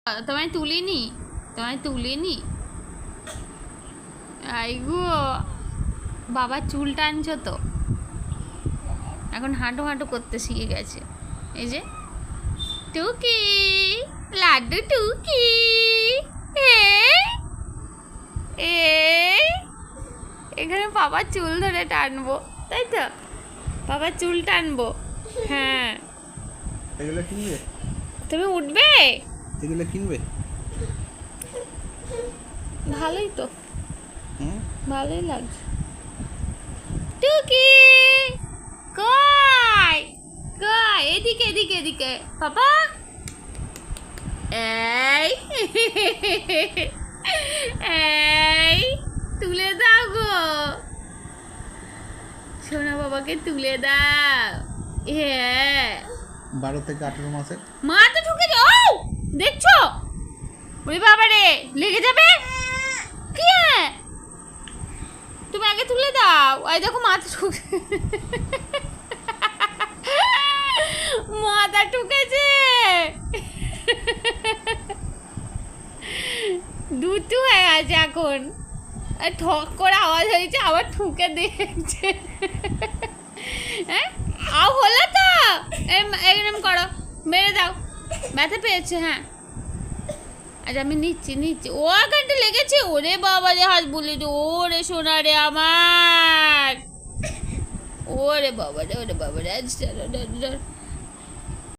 তোমায় তুলিনি, তোমায় তুলিনি। আইগো বাবা চুল টানছো তো, এখন হাঁটু হাঁটু করতে শিখে গেছে। এই যে টুকি, লাড্ডু টুকি, এখানে বাবার চুল ধরে টানবো, তাই তো? বাবার চুল টানবো। হ্যাঁ, এগুলো কিনবে? তুমি উঠবে? এগুলো কিনবে? ভালোই তো, ভালোই লাগছে। টুকি কই কই, এদিকে এদিকে এদিকে পাপা। এই এই তুলে দাও গো, সোনা বাবাকে তুলে দাও। হ্যাঁ, 12 থেকে 18 মাসের। মা তো ঢুকে যাও, দেখছো? ওরে বাবা রে, লেগে যাবে। কি হ্যাঁ, তুমি আগে তুলে দাও। এই দেখো মাথা ঠুকে, মাথা ঠুকেছে। দুটো হয়ে আছে এখন, ঠক করে আওয়াজ হয়েছে, আবার ঠুকে দিয়েছে। হ্যাঁ, আও হলো তো, এরকম করো, মেরে দাও। ব্যথা পেয়েছে? হ্যাঁ, আচ্ছা আমি নিচ্ছি নিচ্ছি। ও এখানটা লেগেছে। ওরে বাবা রে, হাত বলে রে, ওরে সোনা রে আমার, ওরে বাবা রে, ওরে বাবা রে।